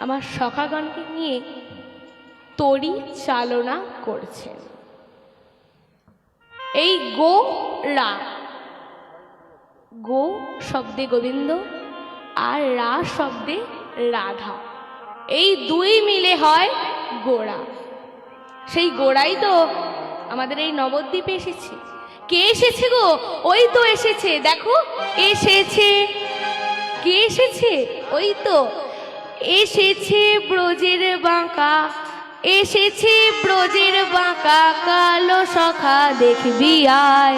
আমার সখাগণকে নিয়ে তরি চালনা করছেন। এই গো রা, গো শব্দে গোবিন্দ আর রা শব্দে রাধা, এই দুই মিলে হয় গোড়া। সেই গোড়াই তো আমাদের এই নবদ্বীপে এসেছে। কে এসেছে গো? ওই তো এসেছে, দেখো এসেছে। কে এসেছে? ওই তো এসেছে ব্রজের বাঁকা, এসেছে ব্রজের বাঁকা কালো সখা দেখবি আয়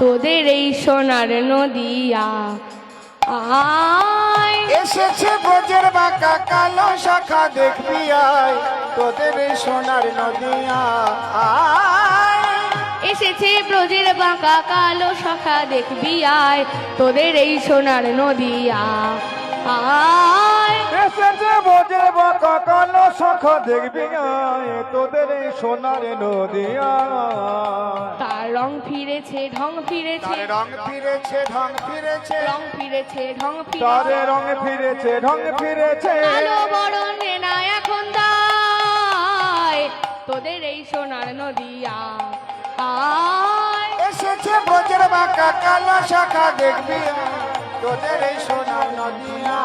তোদের এই সোনার নদিয়া আয়। এসেছে ব্রজের বাঁকা কালো শাখা দেখবি আয় তোদের এই সোনার নদিয়া আয়। এসেছে ব্রজের বাঁকা কালো সখা দেখবি আয় তোদের এই সোনার নদিয়া আয়। এসেছে ব্রজের বাঁকা কালো শাখা দেখবি আয় তোদের এই সোনার নদিয়া। তার রং ফিরেছে ঢং ফিরেছে, রং ফিরেছে ঢং ফিরেছে, রং ফিরেছে ঢং তারে ফিরেছে, রং ফিরেছে ঢং ফিরেছে। কালো বরণে না এখন দায় তোদের এই সোনার নদিয়া আয়। এসেছে ব্রজের বাঁকা কালো শাখা দেখবি আয় তোদের এই সোনার নদিয়া।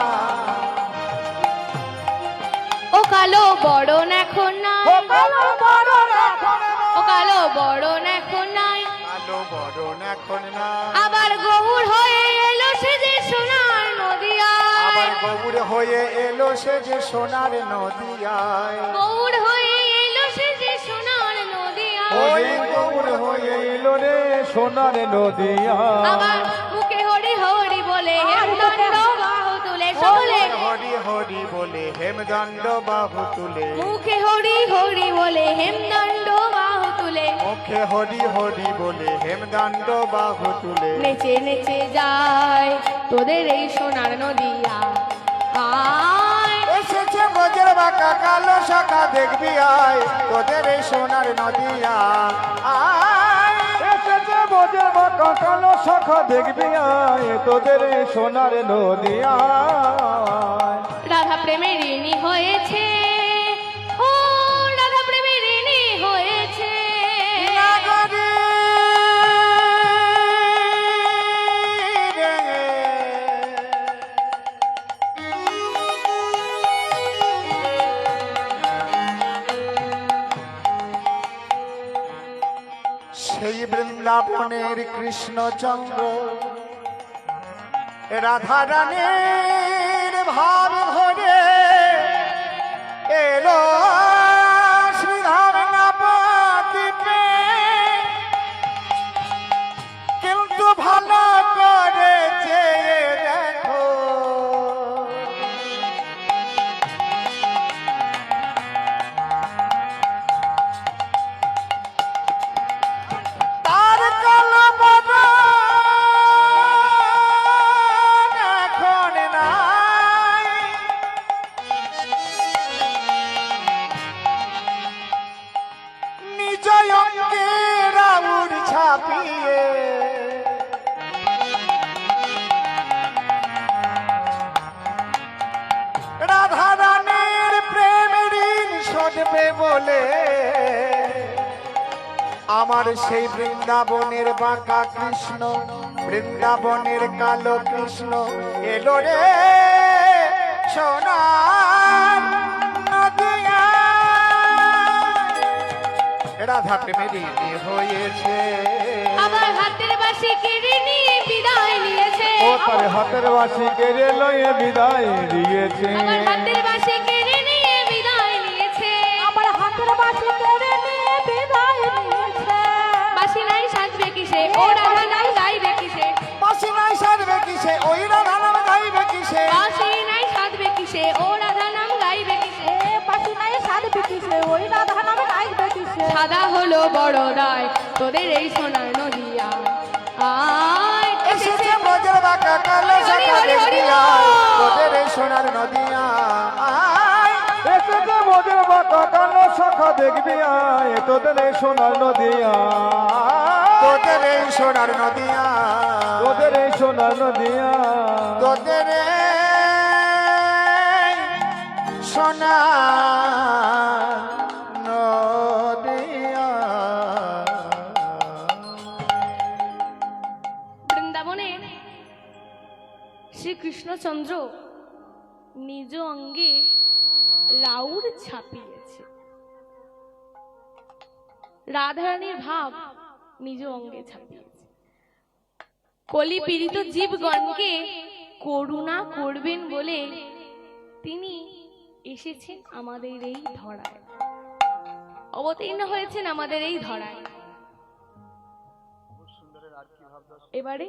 ও কালো বরণ এখন নাই, ও কালো বরণ এখন ও কালো বরণ এখন নাই, কালো বরণ এখন না। আবার গৌর হয়ে এলো সে যে সোনার নদিয়া। আবার গৌর হয়ে এলো সে যে সোনার নদিয়ায়। গৌর হয়ে এলো সে যে সোনার নদিয়া। ওই গৌর হয়ে এলো রে সোনার নদিয়া। আবার মুখে হরি হরি বলে হেমদণ্ড বাহু তুলে সকলে, হরি হরি বলে হেমদণ্ড বাহু তুলে, মুখে হরি হরি বলে হেমদণ্ড বাহু তুলে, মুখে হরি হরি বলে হেমদণ্ড বাহু তুলে। নেচে নেচে যায় তোদের এই সোনার নদিয়া আয়। এসেছে ব্রজের বাঁকা কালো শাখা দেখবি আয় তোদের এই সোনার নদিয়া আয়। এসেছে ব্রজের বাঁকা কালো শাখা দেখবি আয় তোদের এই সোনার নদিয়া। রাধা প্রেমের ঋণী হয়েছে, ও রাধা প্রেমের ঋণী হয়েছে। সেই বৃন্দাবনের কৃষ্ণচন্দ্র রাধা রানীর ভাব ভরে এলো শ্রীধাম নবদ্বীপে, কিন্তু ভালো করে চেয়ে দেখো তার কালো বরণ এখন নাই। নিজ অঙ্গে রাউর ছাপিয়ে রাধা রানীর প্রেম ঋণ শোধবে বলে আমার সেই বৃন্দাবনের বাঁকা কৃষ্ণ, বৃন্দাবনের কালো কৃষ্ণ এলো রে সোনার নদিয়া। রাধা প্রেমের ঋণী হয়েছে, আবার হাতের বাঁশি কেড়ে নিয়ে বিদায় নিয়েছে, ও তার হাতের বাঁশি কেড়ে লয়ে বিদায় দিয়েছে। আবার হাতের বাঁশি কেড়ে নিয়ে বিদায় নিয়েছে, আমার হাতের বাঁশি কেড়ে নিয়ে বিদায় নিয়েছে। বাঁশি নাই সাজবে কিসে, ও রাধা নাম গাইবে কিসে, বাঁশি নাই সাজবে কিসে, ওই রাধা নাম গাইবে কিসে। বাঁশি নাই সাজবে কিসে, ও রাধা নাম গাইবে কিসে। এ বাঁশি নাই সাজবে কিসে, ওই রাধা নামে গাইবে কিসে। সাদা হলো বড় রায় তোদের এই সোনার নদিয়া আয়। এসেছে ব্রজের বাঁকা কালো শাখা দেখবি আয় তোদের এই সোনার নদিয়া আয়। এসেছে ব্রজের বাঁকা কালো শাখা দেখবি আয় তোদের এই সোনার নদিয়া, তোদের এই সোনার নদিয়া, তোদের এই সোনার নদিয়া, তোদের এই সোনার নদিয়া। বৃন্দাবনে শ্রীকৃষ্ণচন্দ্র নিজ অঙ্গে রাউর ছাপিয়েছে, রাধারানীর ভাব নিজ অঙ্গে ছাপিয়েছে। কলি পীড়িত জীবগণকে করুণা করবেন বলে তিনি এসেছেন আমাদের এই ধরায়, অবতীর্ণ হয়েছেন আমাদের এই ধরায়। এবারে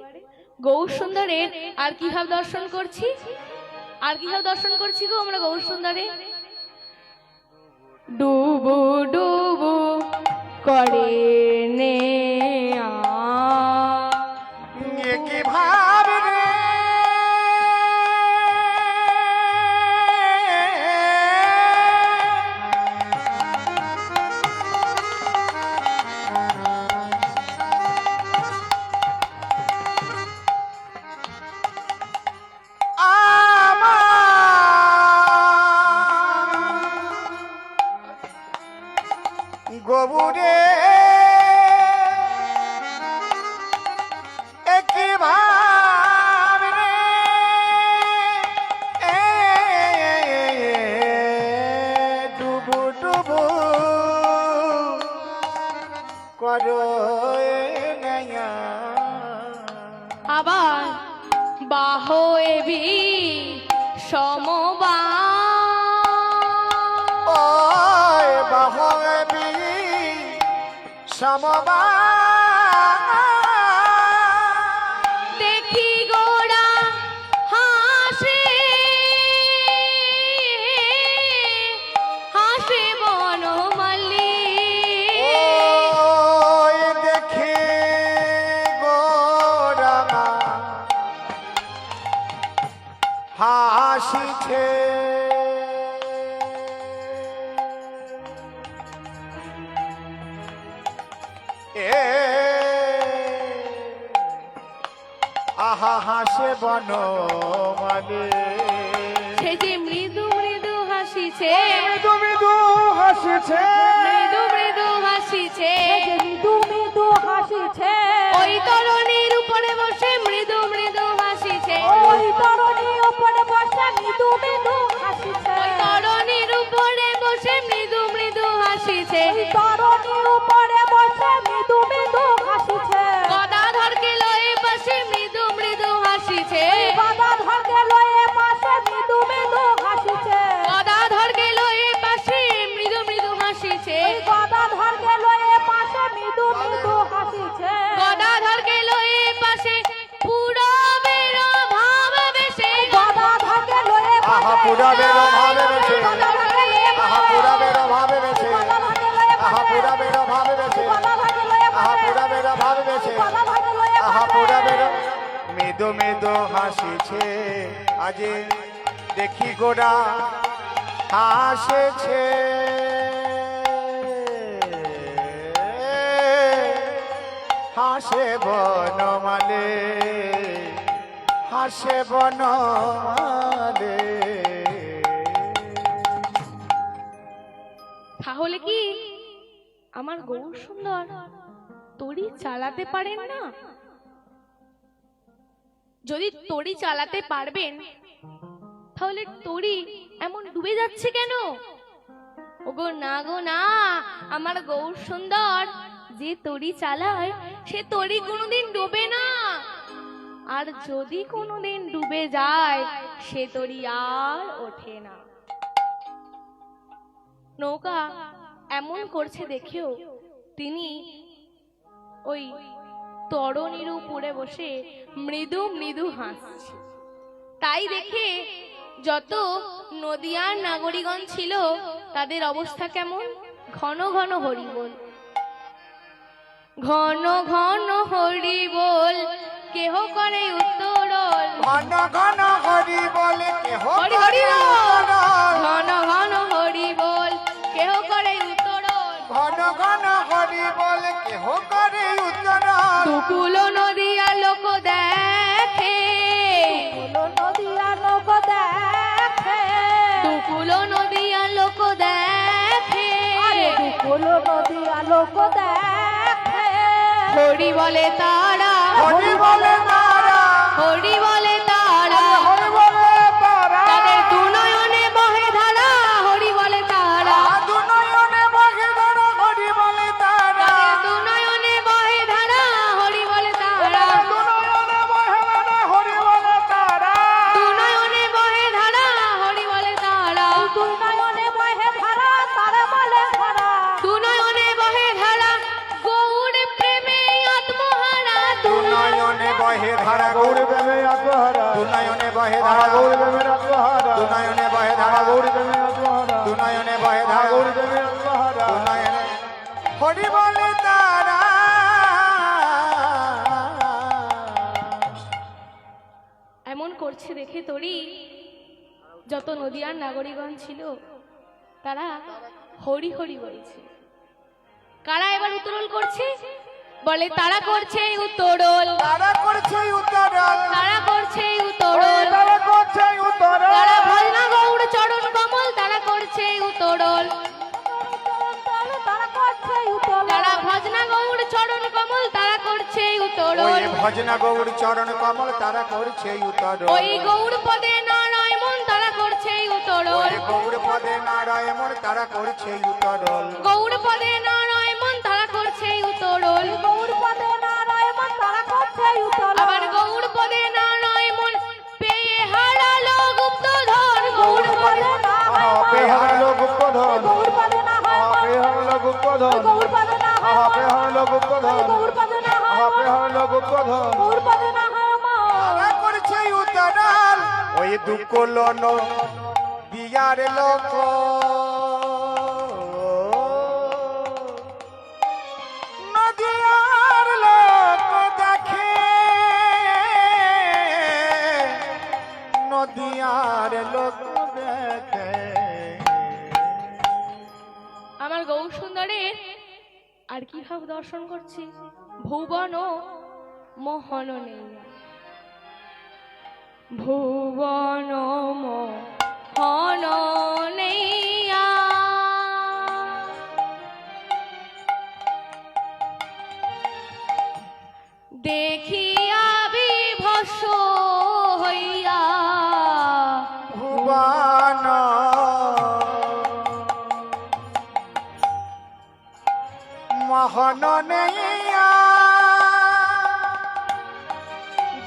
গৌর সুন্দরের আর কি ভাব দর্শন করছি, আর কি ভাব দর্শন করছি গো আমরা গৌর সুন্দরে। ডুবু ডুবু করে নে কি ভাব রে গবুরে একই ভাব রে ডুবু ডুবু করো নয়া। আবার বাহ এবি সমবা ওই বাহবি সমবা দেখি গোড়া হাসে হাসে বনমালী। ওই দেখি গোরামা হাসিছে আহা হাসে বনমালী। সে যে মৃদু মৃদু হাসিছে, মৃদু মৃদু হাসিছে, মৃদু মৃদু হাসিছে, মৃদু মৃদু হাসিছে, ওই তরুণীর উপরে বসে মৃদু মৃদু হাসিছে, ওই তরুণীর উপরে বসে মৃদু মৃদু হাসিছে, ওই তরুণীর উপরে বসে মৃদু মৃদু হাসিছে, ওই তরুণীর উপরে বসে মৃদু মৃদু হাসিছে, গদাধরকে লয়ে পাশে মৃদু মৃদু হাসিছে, গদাধরকে লয়ে পাশে মৃদু মৃদু হাসিছে, গদাধরকে লয়ে পাশে মৃদু মৃদু হাসিছে, গদাধরকে লয়ে পাশে মৃদু মৃদু হাসিছে, গদাধরকে লয়ে পাশে পুরবের ভাব বেশে, গদাধরকে লয়ে আহা পুরাবের ভাবে বেছে, আহা পুরাবের ভাবে বেছে, আহা পুরাবের ভাবে বেছে, আহা পুরাবের ভাবে বেছে, আহা পুরাবের মৃদু মৃদু হাসিছে। আজি দেখি গোরা হাসেছে হাসে বনমালে, হাসে বনমালে। তাহলে কি আমার গৌর সুন্দর তড়ি চালাতে পারেন না? যদি তড়ি চালাতে পারবেন তাহলে তড়ি এমন ডুবে যাচ্ছে কেন? ওগো না গো না, আমার গৌর সুন্দর যে তড়ি চালায় সে তড়ি কোনোদিন ডুবে না, আর যদি কোনোদিন ডুবে যায় সে তড়ি আর ওঠে না। নৌকা এমন করছে দেখেও তিনি ওই তরণীর উপরে বসে মৃদু মৃদু হাসছে। তাই দেখে যত নদিয়ার নাগরিকগণ ছিল তাদের অবস্থা কেমন? ঘন ঘন হরি বল, ঘন ঘন হরি বল, কেহ করে উত্তরল, ঘন ঘন হরি বলে কেহ হরি হরি বল, ঘন ঘন হরি বল, কেহ করে উত্তরল, ঘন ঘন হরি বলে কেহ করে উত্তর। দুকুল নদিয়া লোক দেখে, নদিয়া লোক দেখে, দুকুল নদী হলো নদী আলোক দেখে হরি বলে তারা, হরি বলে তারা, হরি বলে তারা, হরি বলে তারা, তাদের দু নয়নে বহে ধারা, হরি বলে তারা, দু নয়নে বহে ধারা, হরি বলে তারা, তাদের দু নয়নে বহে ধারা, হরি বলে তারা, দু নয়নে বহে ধারা, হরি বলে তারা, দু নয়নে বহে ধারা, হরি বলে তারা, দুই নয়নে বহে ধারা তারা বলে ধারা দু নয়নে বহে ধারা, গৌর প্রেমে আত্মহারা, দু নয়নে বহে ধারা, গৌর প্রেমে আত্মহারা, দু নয়নে বহে ধারা, গৌর প্রেমে আত্মহারা, দু নয়নে বহে ধারা, গৌর প্রেমে আত্মহারা, দু নয়নে বহে ধারা, গৌর প্রেমে আত্মহারা, দু নয়নে হরি বলে তারা। এমন করছে দেখে তোরি যত নদিয়ার নাগরিকগণ ছিল তারা হরি হরি বলছে। কারা এবার উত্তরল করছে? বলে তারা করছে উত্তরল, তারা করছে উত্তরল, তারা করছে উত্তরল, তারা করছে উত্তরল, তারা ভজনা গৌড় চরণ কমল, তারা করছে উত্তরল, তারা করছে উতল তারা ভজনা গৌড় চরণ কমল, তারা করছে উত্তরল, ওই ভজনা গৌর চরণ কমল তারা করছে উত্তরল, ওই গৌড় পদে নারায়ণ তারা করছে উত্তরল, ওই গৌর পদে নারায়ণ তারা করছে উত্তরল, গৌড় পদে নারায়ণ তারা করছে উত্তরল, গৌর পদে নারায়ণ তারা করছে উতল আবার গৌড় পদে নারায়ণ পেয়ে হারালো গুপ্তধন, গৌড় পদে আপে হারলো গুপ্তধন, গৌর পদে আপে হারলো গুপ্তধন, গৌর পদে আপে হারলো গুপ্তধন, গৌর পদে আপে হারলো গুপ্তধন, গৌর পদে তারা করছে উত্তরল, ওই দুঃখ লন দিয়ার লোক নদিয়ার লোক দেখে, নদিয়ার লোক দেখে, আমার গৌর সুন্দরের আর কি ভাব দর্শন করছি, ভুবন মোহন নেই, ভুবন মোহন নেইয়া, দেখিয়া বিভস হইয়া, ভুবন মোহন নেইয়া,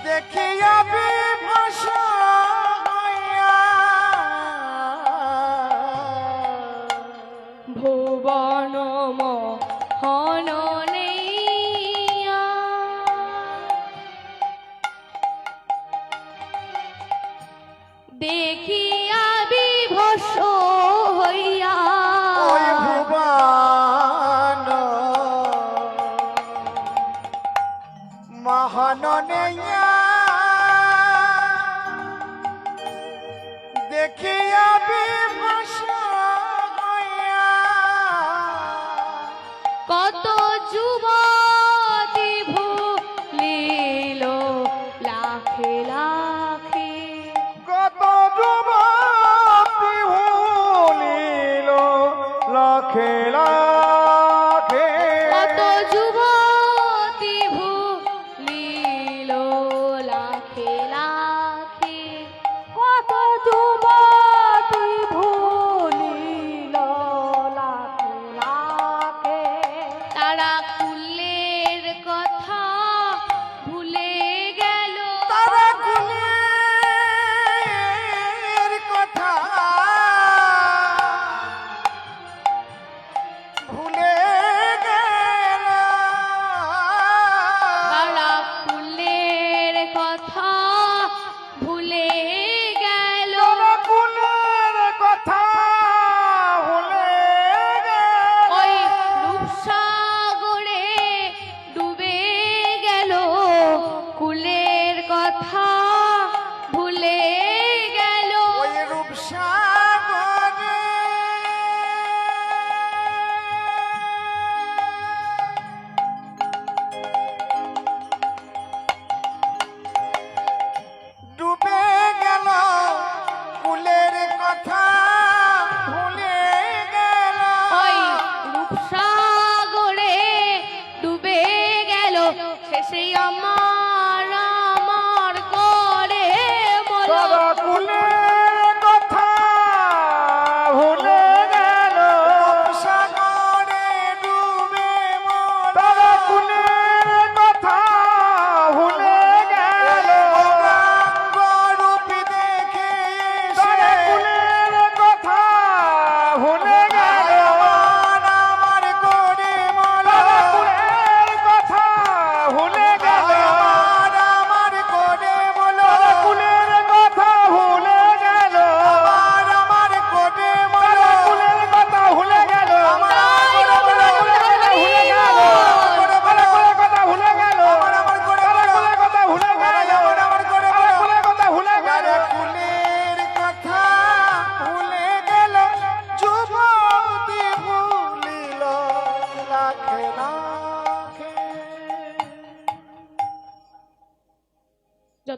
দেখিয়া বিভস হইয়া, ভুবন মোহন নেইয়া, দেখিয়া বিভস হইয়া, ওই ভুবন মোহন নেইয়া, দেখিয়া বিভস হইয়া, কত যুবতী ভুলিল লাখে লাখে, কত যুবতী ভুলিল লাখে লাখে, কত যুবতী ভুলিল লাখে লাখে, কত যুবতী ভুল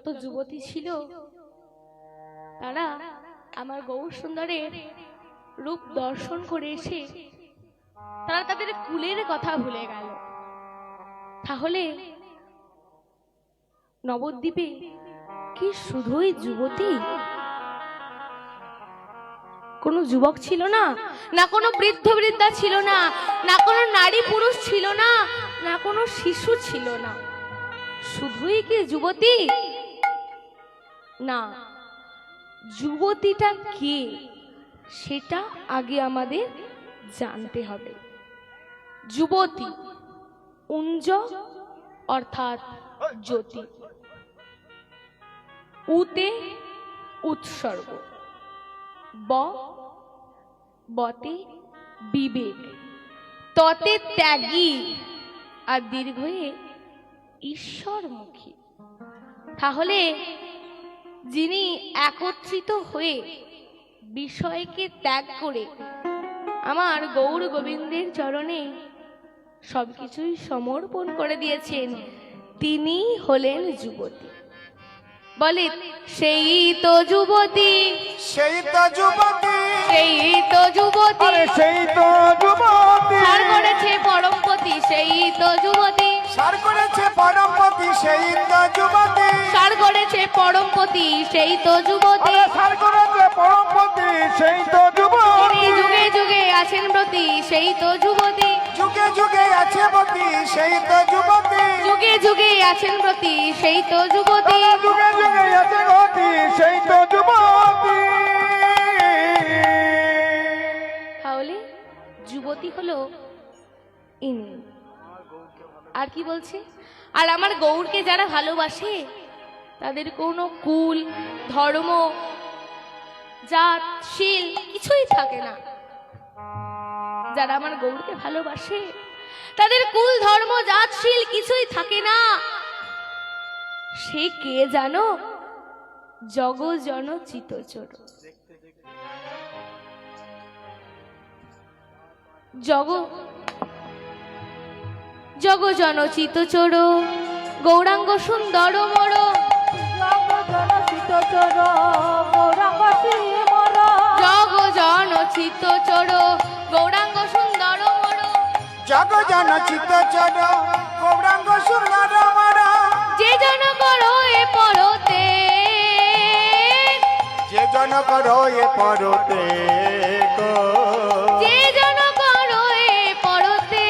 যত যুবতী ছিল তারা আমার গৌর সুন্দরের রূপ দর্শন করে এসে তারা তাদের কুলের কথা ভুলে গেল। তাহলে নবদ্বীপে কি শুধুই যুবতী? কোনো যুবক ছিল না, না কোনো বৃদ্ধ বৃদ্ধা ছিল না, না কোনো নারী পুরুষ ছিল না, না কোনো শিশু ছিল না, শুধুই কি যুবতী? না, যুবতীটা কে সেটা আগে আমাদের জানতে হবে। যুবতী উঞ্জ অর্থাৎ জ্যোতি, উতে উৎসর্গ, বতে বিবেক, ততে ত্যাগী, আর দীর্ঘয়ে ঈশ্বরমুখী। তাহলে যিনি একত্রিত হয়ে বিষয়কে ত্যাগ করে আমার গৌর গোবিন্দের চরণে সবকিছুই সমর্পণ করে দিয়েছেন, তিনি হলেন যুবতী। বলে সেই তো যুবতী, সেই তো যুবতী, সেই তো যুবতী, আরে সেই তো যুবতী, সার করেছে পরমপতি, সেই তো যুবতী, সার করেছে পরমপতি, সেই তো যুবতী, সার করেছে পরমপতি, সেই তো যুবতী, আরে সার করেছে পরমপতি, সেই তো যুবতী, তিনি যুগে যুগে আছেন ব্রতী, সেই তো যুবতী, যুগে যুগে আছে বতী, সেই তো যুবতী, যুগে যুগে আছেন ব্রতী, সেই তো যুবতী। যুগে যুগে আছে গতি, সেই তো যুবতী। তাহলে যুবতী হলো ইনি। আর কি বলছে? আর আমার গৌরকে যারা ভালোবাসে তাদের কোনো কুল, ধর্ম, জাত, শীল কিছুই থাকে না। যারা আমার গৌরকে ভালোবাসে তাদের কুল, ধর্ম, জাত, শীল কিছুই থাকে না। সে কে জানো? জগজন চিতচর। জগজন চিতচর, গৌরাঙ্গ সুন্দর মোর, জগজন চিতচর, গৌরাঙ্গ সুন্দর মোর, জগজন চিত্তচর, গৌরাঙ্গ সুন্দর মোর, যে জন করো এ পরতে, যে জন করো এ পরতে গো, যে জন করো এ পরতে,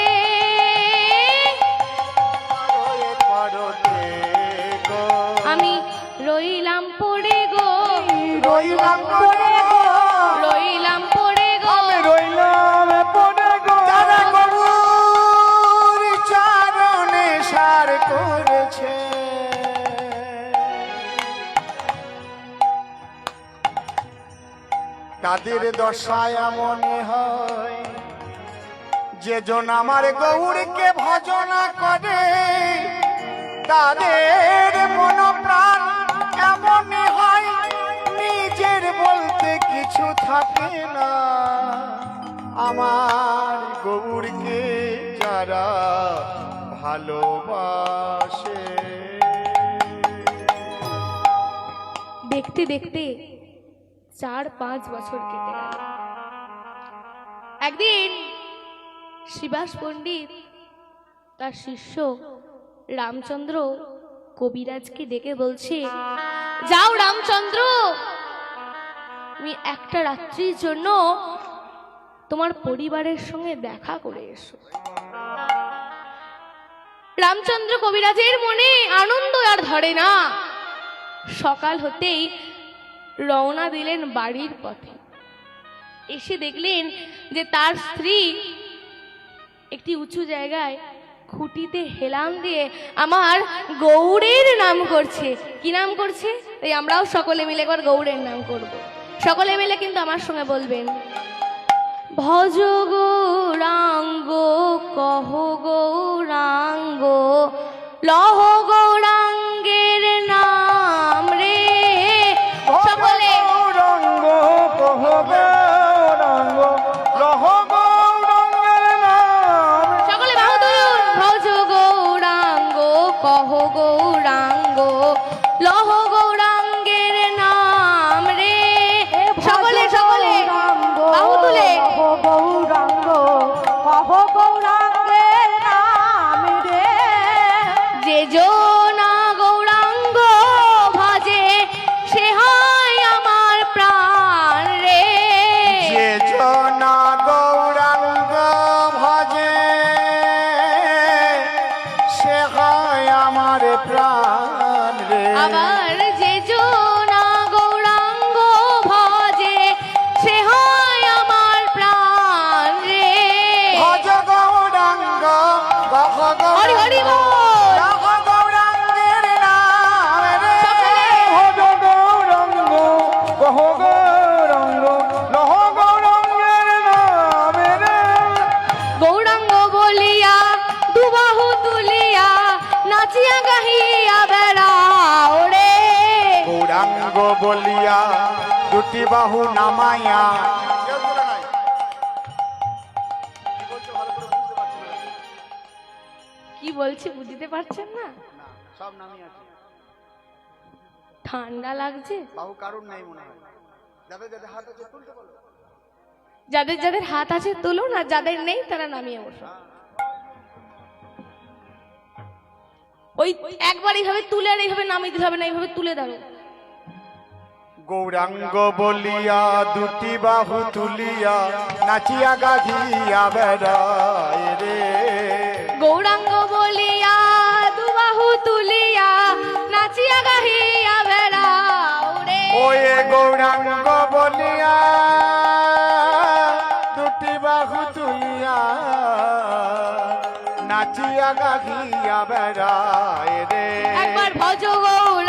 করো এ পরতে গো, আমি রইলাম পড়ে গো, রইলাম পড়ে গো, রইলাম পড়ে গো, আমি রইলাম পড়ে গো, যারা গরুর চরণে সার করেছে, তাদের দশায় মনে হয় যে জন আমার গৌরকে ভজনা করে, তাদের মন প্রাণ এমনই হয় নিজের বলতে কিছু থাকে না। আমার গৌরকে যারা ভালোবাসে, দেখতে দেখতে 4-5 বছর কেটে গেল। একদিন শিবাস পণ্ডিত তার শিষ্য রামচন্দ্র কবিরাজকে ডেকে বলছে, যাও রামচন্দ্র, তুমি একটা রাত্রির জন্য তোমার পরিবারের সঙ্গে দেখা করে এসো। রামচন্দ্র কবিরাজের মনে আনন্দ আর ধরে না। সকাল হতেই রওনা দিলেন বাড়ির পথে। এসে দেখলেন যে তার স্ত্রী একটি উঁচু জায়গায় খুঁটিতে হেলান দিয়ে আমার গৌরের নাম করছে। কি নাম করছে? এই আমরাও সকলে মিলে একবার গৌরের নাম করব। সকলে মিলে কিন্তু আমার সঙ্গে বলবেন, ভজ গৌরাঙ্গ, কহ গৌরাঙ্গ, লহ গৌরাঙ্গের নাম রে। সকলে গৌরাঙ্গ কহ গৌরাঙ্গ, লহ গৌরাঙ্গের নাম, সকলে বাহু তুলুন। ভজ গৌরাঙ্গ, কহ গৌরাঙ্গ, লহ বলিয়া দুটি বাহু নামাইয়া কি বলছি বুঝতে পারছেন না? সব নামই আছে, ঠান্ডা লাগছে। বাহু কারণ নাই মনে হয়, যাদের যাদের হাত আছে তুলতে বলো। যাদের যাদের হাত আছে তুলুন, আর যাদের নেই তারা নামিয়ে বসুন। ওই একবার এইভাবে তুলে আর এইভাবে নামিয়ে দিতে হবে না, এইভাবে তুলে দাঁড়ো। গৌরাঙ্গ বলিয়া দুটি বাহু তুলিয়া নাচিয়া গাধিয়া বেড়ায় রে। গৌরাঙ্গ বলিয়া দুবাহু তুলিয়া নাচিয়া গাহিয়া বেড়াও রে। ওয়ে গৌরাঙ্গ বলিয়া দুটি বাহু তুলিয়া নাচিয়া গাধিয়া বেড়ায় রে। একবার ভজ গৌর